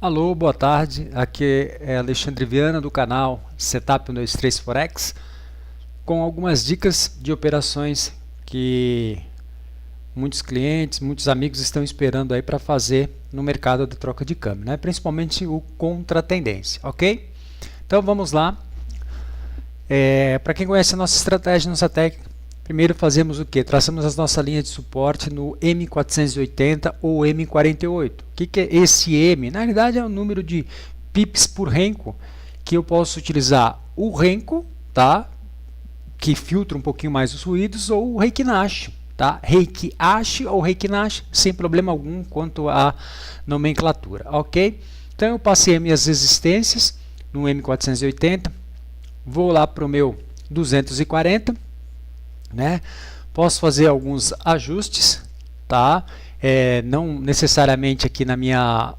Alô, boa tarde. Aqui é Alexandre Viana do canal Setup 123 Forex com algumas dicas de operações que muitos clientes, muitos amigos estão esperando aí para fazer no mercado de troca de câmbio, né? Principalmente o contra tendência, ok? Então vamos lá. Para quem conhece a nossa estratégia no Satec, primeiro fazemos o que? Traçamos as nossas linhas de suporte no M480 ou M48. O que é esse M? Na realidade é o número de pips por Renko, que eu posso utilizar o Renko, tá? Que filtra um pouquinho mais os ruídos, ou o Reiki Nash, tá? Reiki Ash ou Reiki Nash, sem problema algum quanto à nomenclatura, ok? Então eu passei as minhas resistências no M480, vou lá para o meu 240, né? Posso fazer alguns ajustes, tá? Não necessariamente aqui na minha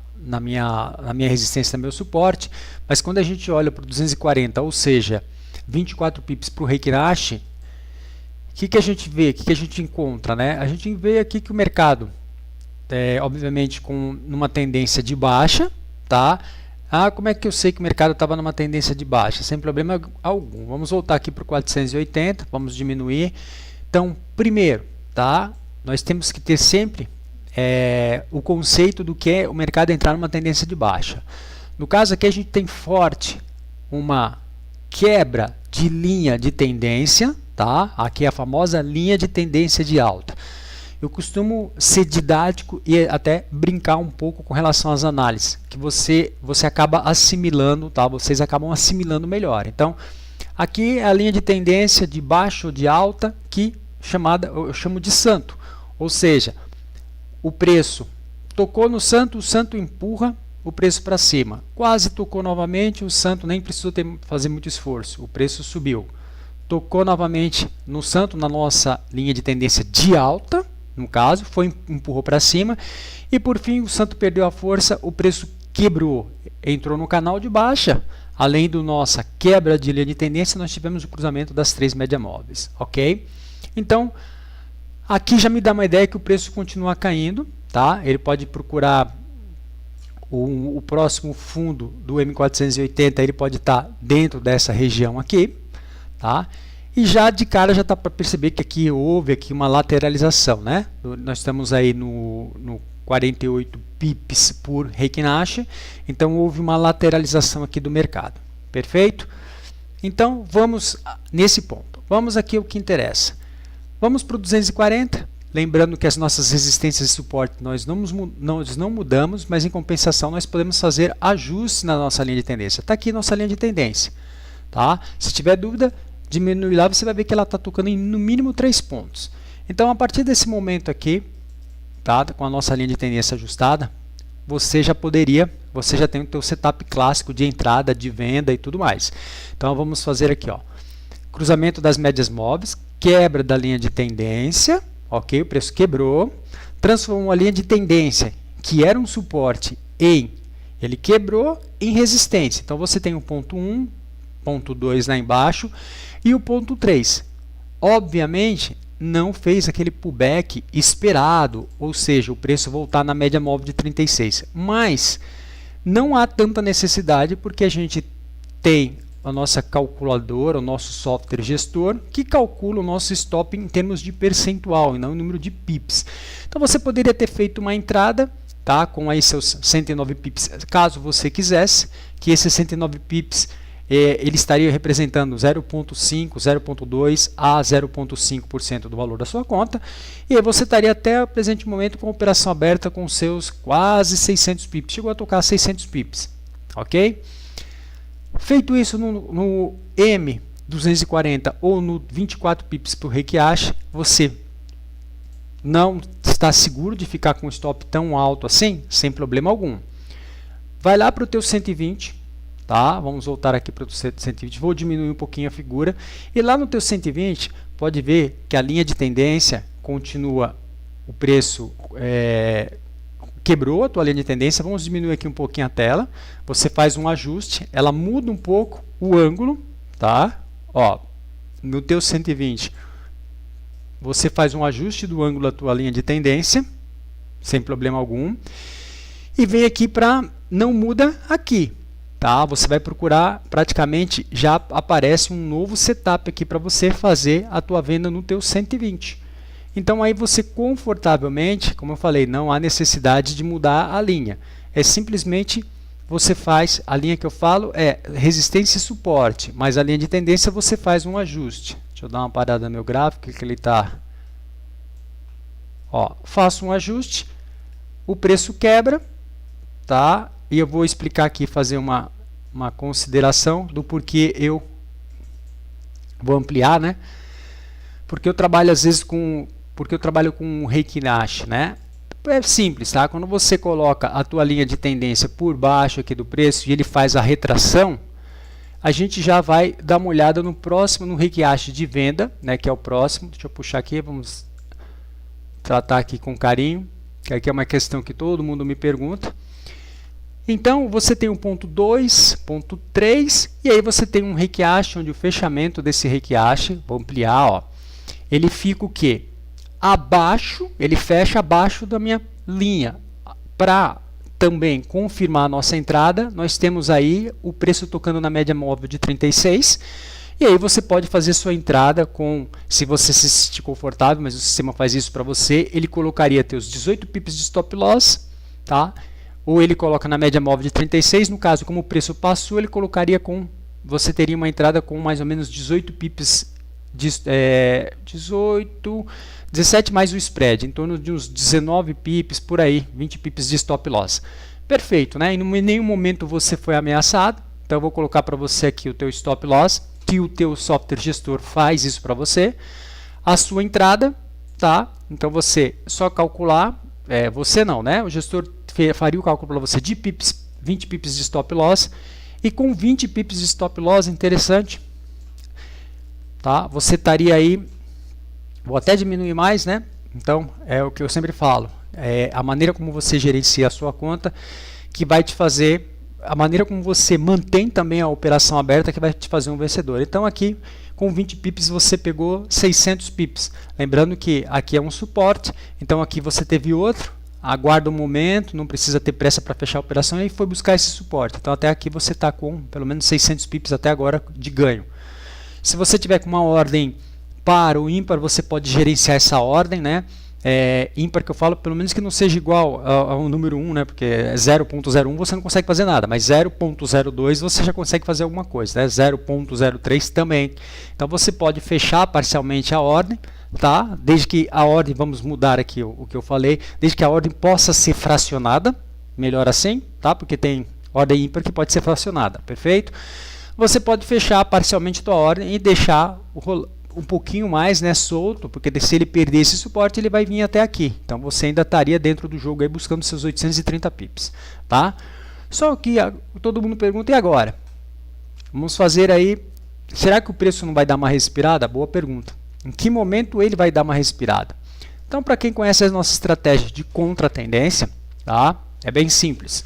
resistência, no meu suporte, mas quando a gente olha para o 240, ou seja, 24 pips para o Reiki Nash, o que a gente vê, o que a gente encontra, né? A gente vê aqui que o mercado, obviamente, numa tendência de baixa, tá? Como é que eu sei que o mercado estava numa tendência de baixa? Sem problema algum. Vamos voltar aqui para o 480, vamos diminuir. Então, primeiro, tá? Nós temos que ter sempre o conceito do que é o mercado entrar numa tendência de baixa. No caso aqui a gente tem forte uma quebra de linha de tendência, tá? Aqui é a famosa linha de tendência de alta. Eu costumo ser didático e até brincar um pouco com relação às análises, que você acaba assimilando, tá? Vocês acabam assimilando melhor. Então, aqui é a linha de tendência de baixa ou de alta, que eu chamo de santo. Ou seja, o preço tocou no santo, o santo empurra o preço para cima. Quase tocou novamente, o santo nem precisou fazer muito esforço, o preço subiu. Tocou novamente no santo, na nossa linha de tendência de alta, no caso, empurrou para cima, e por fim o santo perdeu a força, o preço quebrou, entrou no canal de baixa. Além da nossa quebra de linha de tendência, nós tivemos o cruzamento das três médias móveis, ok? Então, aqui já me dá uma ideia que o preço continua caindo, tá? Ele pode procurar o próximo fundo do M480, ele pode estar dentro dessa região aqui, tá? E já de cara já está para perceber que aqui houve uma lateralização, né? Nós estamos aí no 48 pips por Reiki Nash, então houve uma lateralização aqui do mercado, perfeito? Então vamos nesse ponto, vamos aqui ao que interessa. Vamos para o 240, lembrando que as nossas resistências e suporte nós não mudamos, mas em compensação nós podemos fazer ajustes na nossa linha de tendência. Está aqui nossa linha de tendência, tá? Se tiver dúvida, diminui lá, você vai ver que ela está tocando em no mínimo 3 pontos. Então, a partir desse momento aqui, tá, com a nossa linha de tendência ajustada, você já tem o teu setup clássico de entrada, de venda e tudo mais. Então, vamos fazer aqui, ó, cruzamento das médias móveis, quebra da linha de tendência, ok, o preço quebrou, transformou a linha de tendência, que era um suporte, ele quebrou em resistência. Então, você tem o ponto 1, ponto 2 lá embaixo, e o ponto 3, obviamente, não fez aquele pullback esperado, ou seja, o preço voltar na média móvel de 36. Mas não há tanta necessidade, porque a gente tem a nossa calculadora, o nosso software gestor, que calcula o nosso stop em termos de percentual e não em número de pips. Então você poderia ter feito uma entrada, tá, com aí seus 109 pips, caso você quisesse, que esses 109 pips ele estaria representando 0,5, 0,2 a 0,5% do valor da sua conta, e aí você estaria até o presente momento com a operação aberta com seus quase 600 pips, chegou a tocar 600 pips, ok? Feito isso no M240 ou no 24 pips por Reiki Nash, você não está seguro de ficar com um stop tão alto assim, sem problema algum. Vai lá para o teu 120, tá? Vamos voltar aqui para o 120, vou diminuir um pouquinho a figura, e lá no teu 120, pode ver que a linha de tendência continua, o preço quebrou a tua linha de tendência. Vamos diminuir aqui um pouquinho a tela, você faz um ajuste, ela muda um pouco o ângulo, tá? Ó, no teu 120, você faz um ajuste do ângulo da tua linha de tendência, sem problema algum, e vem aqui para não muda aqui, tá? Você vai procurar, praticamente já aparece um novo setup aqui para você fazer a tua venda no teu 120. Então aí você confortavelmente, como eu falei, não há necessidade de mudar a linha. É simplesmente você faz, a linha que eu falo é resistência e suporte, mas a linha de tendência você faz um ajuste. Deixa eu dar uma parada no meu gráfico, que ele está... Ó, faço um ajuste, o preço quebra, tá? E eu vou explicar aqui, fazer uma consideração do porquê eu vou ampliar, né? Porque eu trabalho às vezes com Reiki Nash, né? É simples, tá? Quando você coloca a tua linha de tendência por baixo aqui do preço e ele faz a retração, a gente já vai dar uma olhada no próximo, no Reiki Nash de venda, né? Que é o próximo. Deixa eu puxar aqui, vamos tratar aqui com carinho, que aqui é uma questão que todo mundo me pergunta. Então, você tem um ponto 2, ponto 3, e aí você tem um Reiki Nash, onde o fechamento desse Reiki Nash, vou ampliar, ó, ele fica o quê? Abaixo, ele fecha abaixo da minha linha. Para também confirmar a nossa entrada, nós temos aí o preço tocando na média móvel de 36, e aí você pode fazer sua entrada com, se você se sentir confortável, mas o sistema faz isso para você, ele colocaria teus 18 pips de stop loss, tá? Ou ele coloca na média móvel de 36, no caso, como o preço passou, ele colocaria com, você teria uma entrada com mais ou menos 18 pips, 17 mais o spread, em torno de uns 19 pips, por aí, 20 pips de stop loss. Perfeito, né? E em nenhum momento você foi ameaçado, então eu vou colocar para você aqui o teu stop loss, que o teu software gestor faz isso para você. A sua entrada, tá? Então você só calcular, você não, né? O gestor faria o cálculo para você de pips, 20 pips de stop loss, e com 20 pips de stop loss, interessante, tá? Você estaria aí, vou até diminuir mais, né? Então, é o que eu sempre falo, é a maneira como você gerencia a sua conta que vai te fazer, a maneira como você mantém também a operação aberta que vai te fazer um vencedor. Então aqui, com 20 pips, você pegou 600 pips. Lembrando que aqui é um suporte, então aqui você teve outro, aguarda um momento, não precisa ter pressa para fechar a operação e foi buscar esse suporte. Então até aqui você está com pelo menos 600 pips até agora de ganho. Se você tiver com uma ordem par ou ímpar, você pode gerenciar essa ordem, né? Ímpar que eu falo, pelo menos que não seja igual ao número 1, né? Porque 0.01 você não consegue fazer nada, mas 0.02 você já consegue fazer alguma coisa, né? 0.03 também. Então você pode fechar parcialmente a ordem, tá? Desde que a ordem, vamos mudar aqui o que eu falei, desde que a ordem possa ser fracionada, melhor assim, tá? Porque tem ordem ímpar que pode ser fracionada, perfeito? Você pode fechar parcialmente a tua ordem e deixar um pouquinho mais, né, solto, porque se ele perder esse suporte, ele vai vir até aqui. Então você ainda estaria dentro do jogo aí buscando seus 830 pips, tá? Só que todo mundo pergunta, e agora? Vamos fazer aí, será que o preço não vai dar uma respirada? Boa pergunta. Em que momento ele vai dar uma respirada? Então, para quem conhece a nossa estratégia de contra-tendência, tá? É bem simples.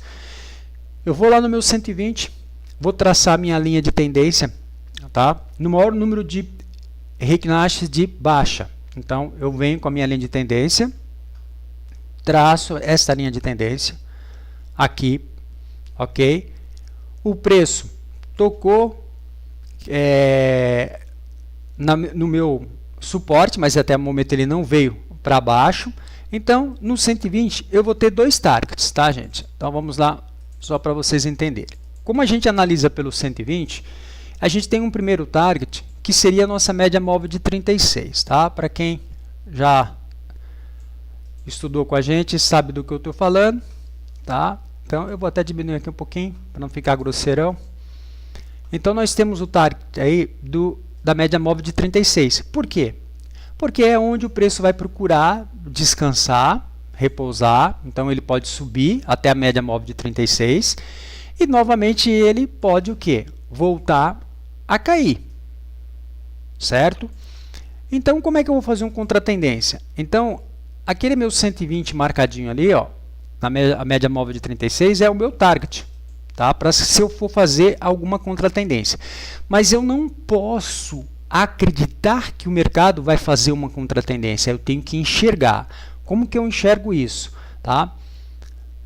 Eu vou lá no meu 120, vou traçar minha linha de tendência, tá? No maior número de Reiki Nash de baixa. Então, eu venho com a minha linha de tendência, traço esta linha de tendência aqui, ok? O preço tocou no meu suporte, mas até o momento ele não veio para baixo. Então, no 120 eu vou ter dois targets, tá, gente? Então, vamos lá, só para vocês entenderem. Como a gente analisa pelo 120, a gente tem um primeiro target que seria a nossa média móvel de 36, tá? Para quem já estudou com a gente, sabe do que eu estou falando, tá? Então eu vou até diminuir aqui um pouquinho para não ficar grosseirão. Então nós temos o target aí da média móvel de 36. Por quê? Porque é onde o preço vai procurar descansar, repousar. Então ele pode subir até a média móvel de 36 e novamente ele pode o quê? Voltar a cair. Certo? Então, como é que eu vou fazer um contra-tendência? Então, aquele meu 120 marcadinho ali, ó, a média móvel de 36 é o meu target, tá? Para se eu for fazer alguma contra-tendência. Mas eu não posso acreditar que o mercado vai fazer uma contra-tendência, eu tenho que enxergar. Como que eu enxergo isso? Tá?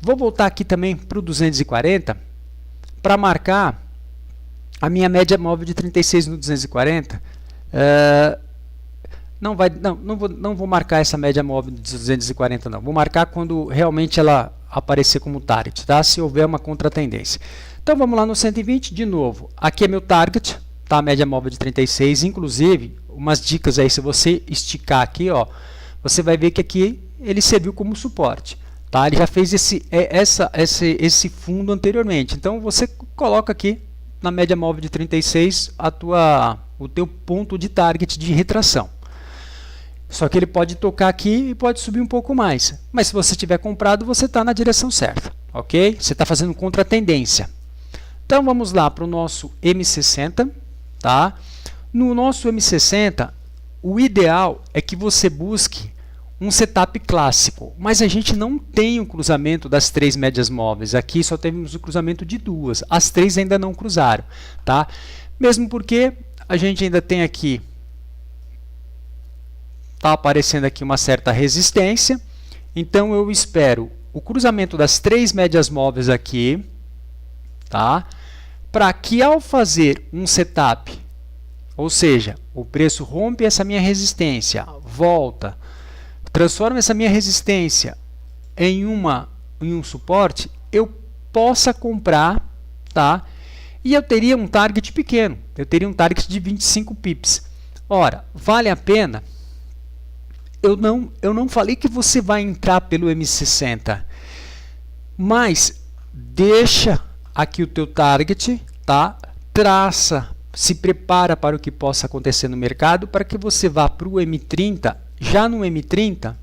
Vou voltar aqui também para o 240 para marcar a minha média móvel de 36 no 240. Não vou marcar essa média móvel de 240 não. Vou marcar quando realmente ela aparecer como target, tá? Se houver uma contratendência. Então vamos lá no 120 de novo. Aqui é meu target, tá? A média móvel de 36, inclusive umas dicas aí, se você esticar aqui, ó, você vai ver que aqui ele serviu como suporte, tá? Ele já fez esse fundo anteriormente. Então você coloca aqui na média móvel de 36 o teu ponto de target de retração. Só que ele pode tocar aqui e pode subir um pouco mais. Mas se você tiver comprado, você está na direção certa, ok? Você está fazendo contra a tendência. Então vamos lá para o nosso M60, tá? No nosso M60, o ideal é que você busque um setup clássico, mas a gente não tem o cruzamento das 3 médias móveis. Aqui só temos o cruzamento de 2. As 3 ainda não cruzaram, tá? Mesmo porque a gente ainda tem aqui, está aparecendo aqui uma certa resistência. Então eu espero o cruzamento das 3 médias móveis aqui, tá? Para que ao fazer um setup, ou seja, o preço rompe essa minha resistência, volta, transforma essa minha resistência em um suporte, eu possa comprar, tá? E eu teria um target pequeno, eu teria um target de 25 pips. Ora, vale a pena? Eu não falei que você vai entrar pelo M60, mas deixa aqui o teu target, tá? Traça, se prepara para o que possa acontecer no mercado, para que você vá para o M30. Já no M30,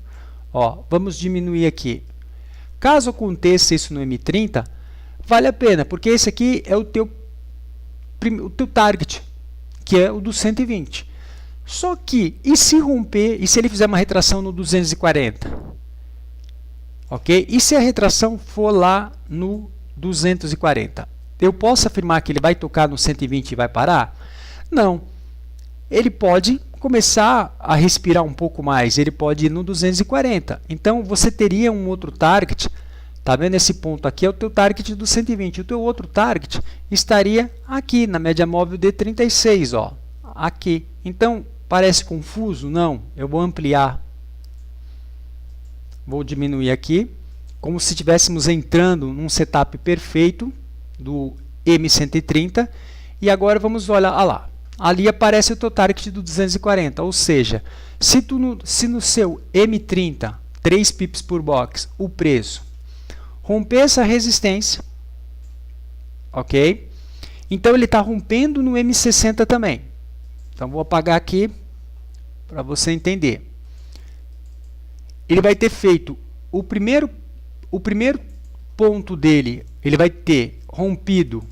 ó, vamos diminuir aqui. Caso aconteça isso no M30, vale a pena, porque esse aqui é o teu target, que é o do 120. Só que, e se romper, e se ele fizer uma retração no 240? Ok? E se a retração for lá no 240? Eu posso afirmar que ele vai tocar no 120 e vai parar? Não. Ele pode começar a respirar um pouco mais, ele pode ir no 240. Então, você teria um outro target. Tá vendo esse ponto aqui? É o teu target do 120. O teu outro target estaria aqui, na média móvel de 36, ó. Aqui. Então, parece confuso? Não. Eu vou ampliar. Vou diminuir aqui, como se estivéssemos entrando num setup perfeito do M130. E agora vamos olhar, lá. Ali aparece o teu target do 240, ou seja, se no seu M30, 3 pips por box, o preço romper essa resistência, ok? Então ele está rompendo no M60 também. Então vou apagar aqui para você entender. Ele vai ter feito o primeiro ponto dele, ele vai ter rompido,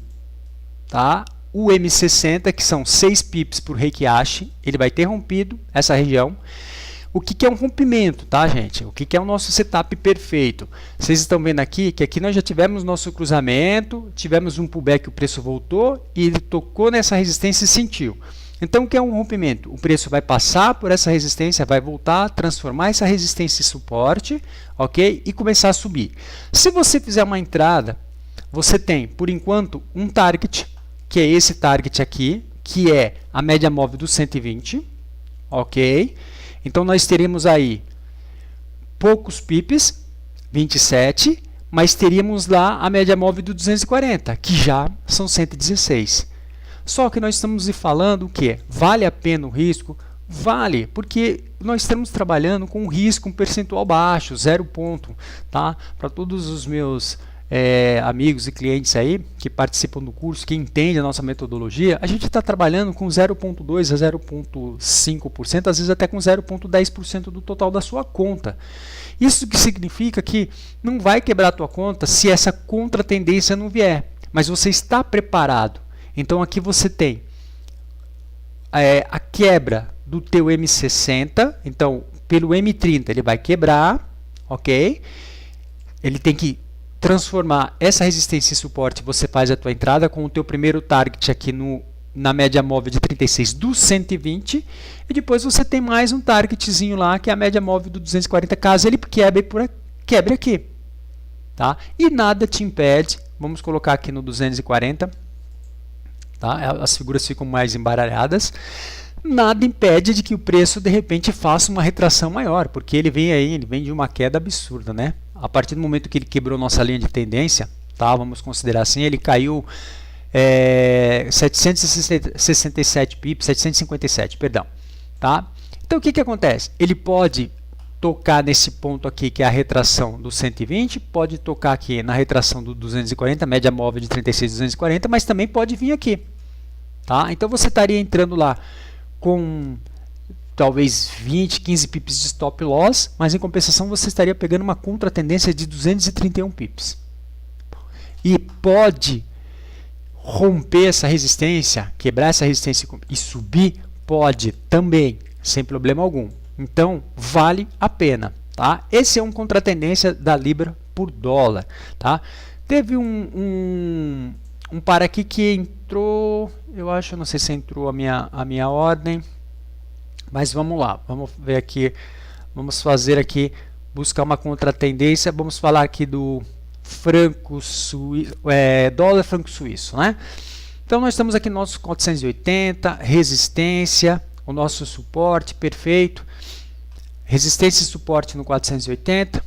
tá? O M60, que são 6 pips por Heikiashi, ele vai ter rompido essa região. O que é um rompimento, tá, gente? O que é o nosso setup perfeito? Vocês estão vendo aqui que aqui nós já tivemos nosso cruzamento, tivemos um pullback, o preço voltou e ele tocou nessa resistência e sentiu. Então, o que é um rompimento? O preço vai passar por essa resistência, vai voltar, transformar essa resistência em suporte, ok? E começar a subir. Se você fizer uma entrada, você tem, por enquanto, um target, que é esse target aqui, que é a média móvel do 120, ok? Então, nós teremos aí poucos pips, 27, mas teríamos lá a média móvel do 240, que já são 116. Só que nós estamos falando o quê? Vale a pena o risco? Vale, porque nós estamos trabalhando com um risco, um percentual baixo, 0 ponto, tá? Para todos os meus amigos e clientes aí que participam do curso, que entendem a nossa metodologia, a gente está trabalhando com 0,2 a 0,5%, às vezes até com 0,10% do total da sua conta. Isso que significa que não vai quebrar a tua conta se essa contratendência não vier, mas você está preparado. Então aqui você tem a quebra do teu M60, então pelo M30 ele vai quebrar, ok? Ele tem que transformar essa resistência em suporte, você faz a tua entrada com o teu primeiro target aqui na média móvel de 36 do 120 e depois você tem mais um targetzinho lá que é a média móvel do 240, caso ele quebre aqui. tá? E nada te impede, vamos colocar aqui no 240, tá? As figuras ficam mais embaralhadas. Nada impede de que o preço de repente faça uma retração maior, porque ele vem de uma queda absurda, né? A partir do momento que ele quebrou nossa linha de tendência, tá? Vamos considerar assim, ele caiu 767 pips, 757, perdão, tá? Então o que acontece? Ele pode tocar nesse ponto aqui, que é a retração do 120, pode tocar aqui na retração do 240, média móvel de 36,240, mas também pode vir aqui, tá? Então você estaria entrando lá com talvez 20, 15 pips de stop loss, mas em compensação você estaria pegando uma contratendência de 231 pips. E pode romper essa resistência, quebrar essa resistência e subir, pode também, sem problema algum. Então, vale a pena, tá? Esse é um contratendência da Libra por dólar, tá? Teve um par aqui que entrou, eu acho, não sei se entrou a minha ordem, mas vamos lá, vamos ver aqui, vamos fazer aqui, buscar uma contratendência, vamos falar aqui do franco suíço, dólar franco suíço, né? Então nós estamos aqui no nosso 480, resistência, o nosso suporte, perfeito, resistência e suporte no 480,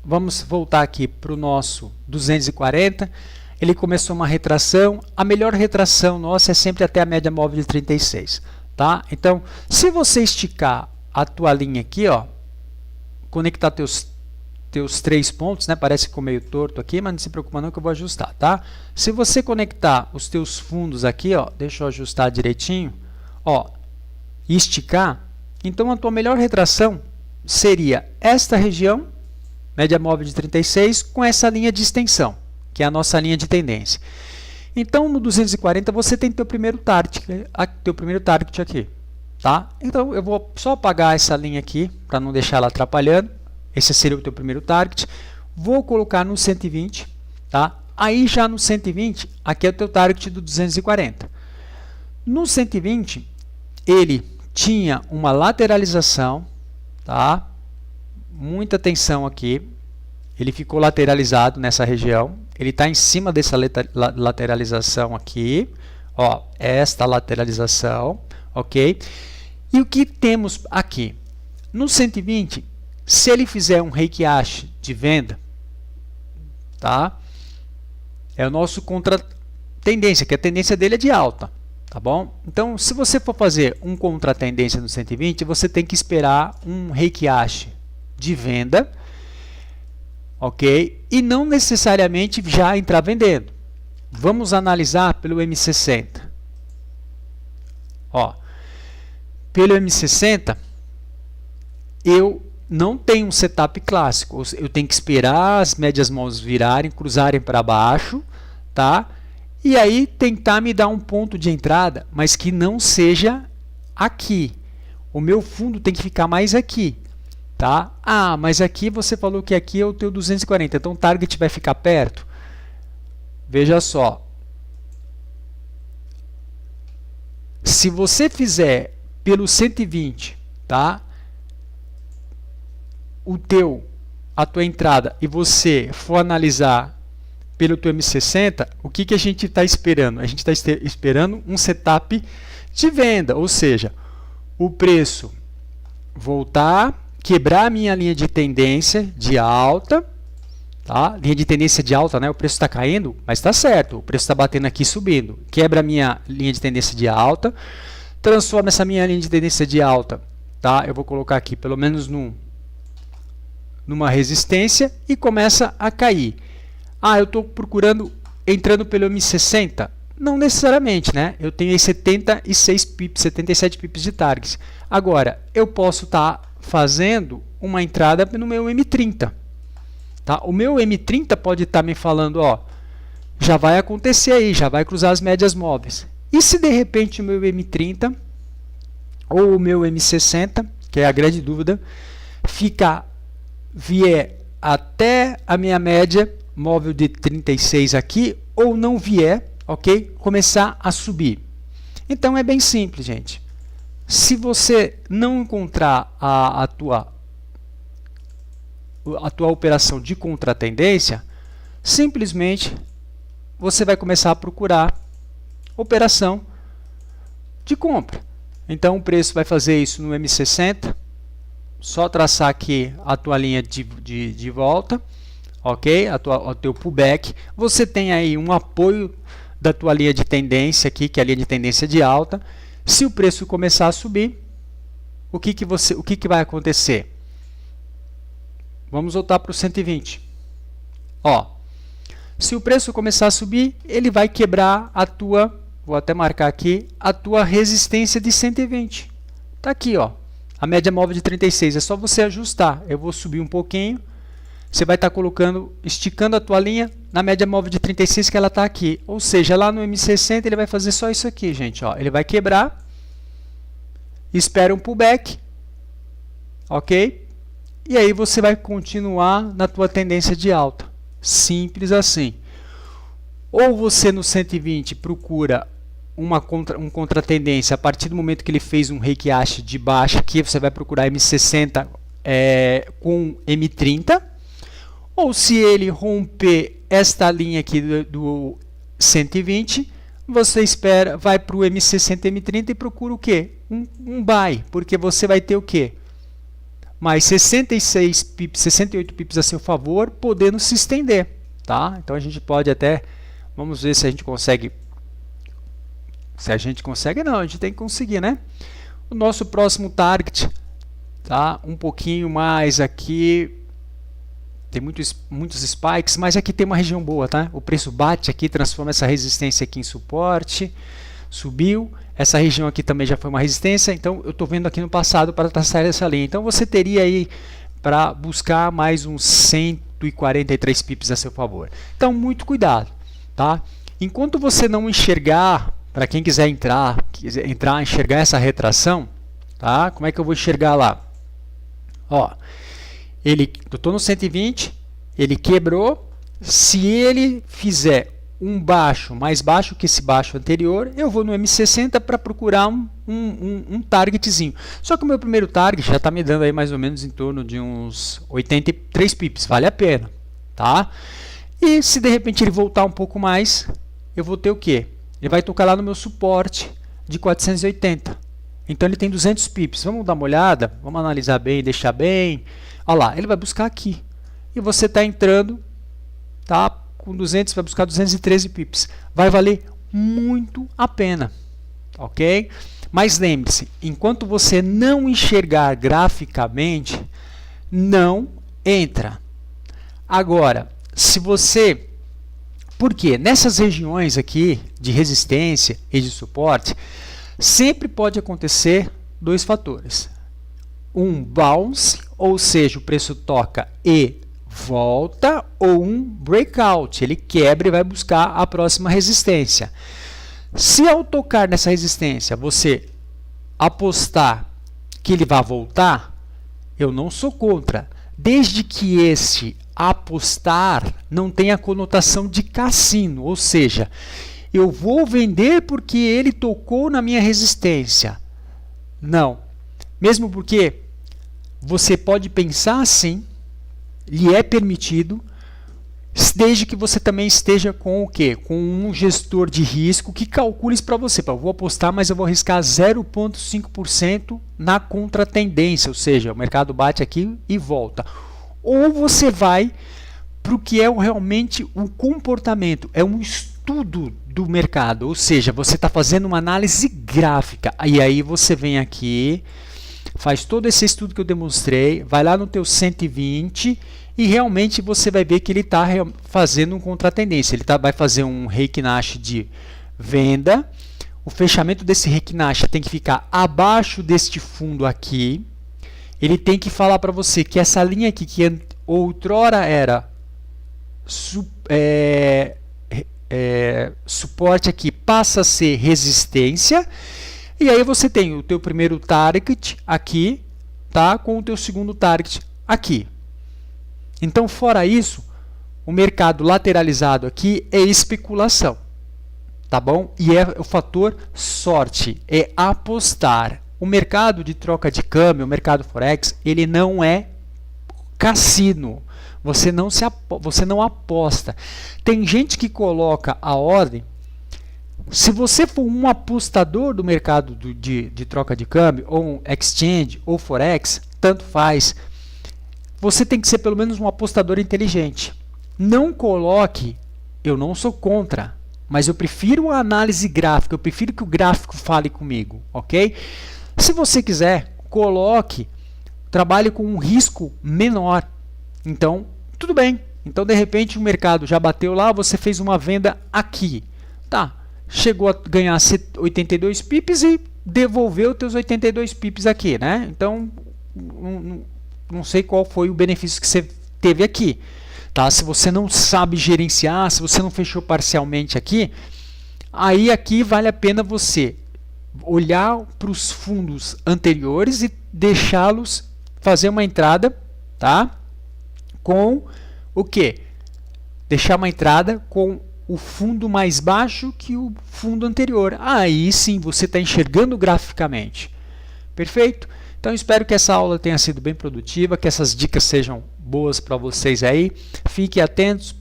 vamos voltar aqui para o nosso 240, ele começou uma retração, a melhor retração nossa é sempre até a média móvel de 36, tá? Então, se você esticar a tua linha aqui, ó, conectar teus 3 pontos, né? Parece que ficou meio torto aqui, mas não se preocupa não que eu vou ajustar, tá? Se você conectar os teus fundos aqui, ó, deixa eu ajustar direitinho, ó, e esticar, então a tua melhor retração seria esta região, média móvel de 36, com essa linha de extensão, que é a nossa linha de tendência. Então, no 240 você tem teu primeiro target aqui, tá? Então, eu vou só apagar essa linha aqui, para não deixar ela atrapalhando. Esse seria o teu primeiro target. Vou colocar no 120, tá? Aí, já no 120, aqui é o teu target do 240. No 120, ele tinha uma lateralização, tá? Muita atenção aqui. Ele ficou lateralizado nessa região, ele está em cima dessa lateralização aqui, ó, esta lateralização, ok? E o que temos aqui? No 120, se ele fizer um Reiki Ashi de venda, tá? É o nosso contra-tendência, que a tendência dele é de alta, tá bom? Então, se você for fazer um contra-tendência no 120, você tem que esperar um Reiki Ashi de venda, ok? E não necessariamente já entrar vendendo. Vamos analisar pelo M60. Ó, pelo M60, eu não tenho um setup clássico. Eu tenho que esperar as médias móveis virarem, cruzarem para baixo, tá? E aí tentar me dar um ponto de entrada, mas que não seja aqui. O meu fundo tem que ficar mais aqui. Tá? Ah, mas aqui você falou que aqui é o teu 240, então o target vai ficar perto. Veja só. Se você fizer pelo 120, tá? A tua entrada e você for analisar pelo teu M60, o que a gente está esperando? A gente está esperando um setup de venda, ou seja, o preço voltar, quebrar a minha linha de tendência de alta, tá? Linha de tendência de alta, né? O preço está caindo, mas está certo, o preço está batendo aqui subindo. Quebra a minha linha de tendência de alta, transforma essa minha linha de tendência de alta, tá? Eu vou colocar aqui pelo menos numa resistência e começa a cair. Ah, eu estou entrando pelo M60? Não necessariamente, né? Eu tenho aí 76 pips, 77 pips de target. Agora, eu posso estar fazendo uma entrada no meu M30. Tá? O meu M30 pode estar me falando, ó, já vai acontecer aí, já vai cruzar as médias móveis. E se de repente o meu M30 ou o meu M60, que é a grande dúvida, vier até a minha média móvel de 36 aqui, ou não vier, ok? Começar a subir. Então é bem simples, gente. Se você não encontrar a tua operação de contratendência, simplesmente você vai começar a procurar operação de compra. Então o preço vai fazer isso no M60, só traçar aqui a tua linha de volta, ok? O teu pullback. Você tem aí um apoio da tua linha de tendência aqui, que é a linha de tendência de alta. Se o preço começar a subir, o que vai acontecer? Vamos voltar para o 120. Ó, se o preço começar a subir, ele vai quebrar a tua, vou até marcar aqui, a tua resistência de 120. Tá aqui, ó, a média móvel de 36. É só você ajustar. Eu vou subir um pouquinho. Você vai estar colocando, esticando a tua linha na média móvel de 36, que ela está aqui. Ou seja, lá no M60 ele vai fazer só isso aqui, gente. Ó. Ele vai quebrar, espera um pullback, ok? E aí você vai continuar na tua tendência de alta. Simples assim. Ou você no 120 procura um contratendência a partir do momento que ele fez um Heikiashi de baixa, aqui você vai procurar M60 com M30. Ou se ele romper esta linha aqui do 120, você vai para o M60 M30 e procura o quê? Um buy, porque você vai ter o quê? Mais 66 pips, 68 pips a seu favor, podendo se estender. Tá? Então a gente pode até, vamos ver se a gente consegue. Se a gente consegue, não, a gente tem que conseguir, né? O nosso próximo target, tá? Um pouquinho mais aqui. Tem muitos spikes, mas aqui tem uma região boa, tá? O preço bate aqui, transforma essa resistência aqui em suporte, subiu. Essa região aqui também já foi uma resistência, então eu estou vendo aqui no passado para traçar essa linha. Então você teria aí para buscar mais uns 143 pips a seu favor. Então muito cuidado, tá? Enquanto você não enxergar, para quem quiser entrar, enxergar essa retração, tá? Como é que eu vou enxergar lá? Ó. Eu estou no 120, ele quebrou. Se ele fizer um baixo mais baixo que esse baixo anterior, eu vou no M60 para procurar um targetzinho. Só que o meu primeiro target já está me dando aí mais ou menos em torno de uns 83 pips, vale a pena, tá? E se de repente ele voltar um pouco mais, eu vou ter o quê? Ele vai tocar lá no meu suporte de 480. Então ele tem 200 pips. Vamos dar uma olhada, vamos analisar bem, deixar bem. Olha lá, ele vai buscar aqui. E você está entrando, tá? Com 200, vai buscar 213 pips. Vai valer muito a pena, ok? Mas lembre-se, enquanto você não enxergar graficamente, não entra. Agora, se você... Por quê? Nessas regiões aqui de resistência e de suporte, sempre pode acontecer dois fatores. Um bounce, ou seja, o preço toca e volta, ou um breakout, ele quebra e vai buscar a próxima resistência. Se ao tocar nessa resistência você apostar que ele vai voltar, eu não sou contra, desde que esse apostar não tenha conotação de cassino, ou seja, eu vou vender porque ele tocou na minha resistência. Não. Mesmo porque você pode pensar assim, lhe é permitido, desde que você também esteja com o quê? Com um gestor de risco que calcule isso para você. Eu vou apostar, mas eu vou arriscar 0,5% na contratendência, ou seja, o mercado bate aqui e volta. Ou você vai para o que é realmente o comportamento, é um estudo do mercado, ou seja, você está fazendo uma análise gráfica, e aí você vem aqui, faz todo esse estudo que eu demonstrei, vai lá no teu 120 e realmente você vai ver que ele está fazendo um contratendência, ele vai fazer um Heikiashi de venda, o fechamento desse Heikiashi tem que ficar abaixo deste fundo aqui, ele tem que falar para você que essa linha aqui, que outrora era suporte aqui, passa a ser resistência, e aí você tem o teu primeiro target aqui, tá, com o teu segundo target aqui. Então, fora isso, o mercado lateralizado aqui é especulação, tá bom? E é o fator sorte, é apostar. O mercado de troca de câmbio, o mercado Forex, ele não é cassino. Você não aposta. Tem gente que coloca a ordem. Se você for um apostador do mercado de troca de câmbio, ou um exchange, ou forex, tanto faz. Você tem que ser pelo menos um apostador inteligente. Não coloque, eu não sou contra, mas eu prefiro a análise gráfica, eu prefiro que o gráfico fale comigo, ok? Se você quiser, coloque, trabalhe com um risco menor. Então, tudo bem. Então, de repente, o mercado já bateu lá, você fez uma venda aqui. Tá, chegou a ganhar 82 pips e devolveu teus 82 pips aqui, né? Então, não sei qual foi o benefício que você teve aqui. Tá? Se você não sabe gerenciar, se você não fechou parcialmente aqui, aí aqui vale a pena você olhar para os fundos anteriores e deixá-los fazer uma entrada, tá? Com o quê? Deixar uma entrada com o fundo mais baixo que o fundo anterior. Aí sim você está enxergando graficamente. Perfeito? Então espero que essa aula tenha sido bem produtiva, que essas dicas sejam boas para vocês aí. Fiquem atentos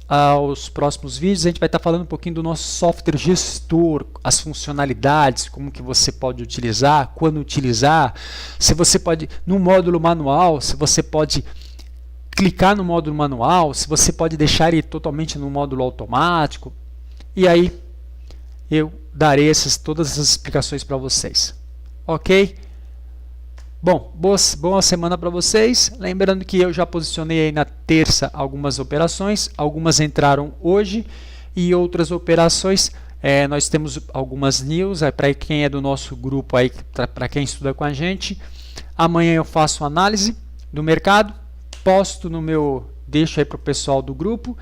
aos próximos vídeos. A gente vai estar falando um pouquinho do nosso software gestor, as funcionalidades, como que você pode utilizar, quando utilizar, se você pode, no módulo manual, se você pode clicar no módulo manual, se você pode deixar ele totalmente no módulo automático. E aí eu darei todas essas explicações para vocês. Ok? Bom, boa semana para vocês. Lembrando que eu já posicionei aí na terça algumas operações, algumas entraram hoje e outras operações, nós temos algumas news para quem é do nosso grupo aí, para quem estuda com a gente. Amanhã eu faço análise do mercado, posto no meu, deixo aí para o pessoal do grupo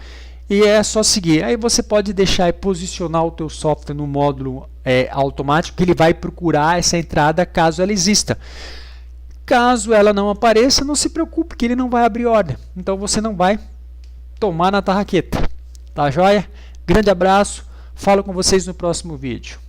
e é só seguir. Aí você pode deixar e posicionar o teu software no módulo automático, que ele vai procurar essa entrada caso ela exista. Caso ela não apareça, não se preocupe que ele não vai abrir ordem. Então você não vai tomar na tarraqueta. Tá joia? Grande abraço. Falo com vocês no próximo vídeo.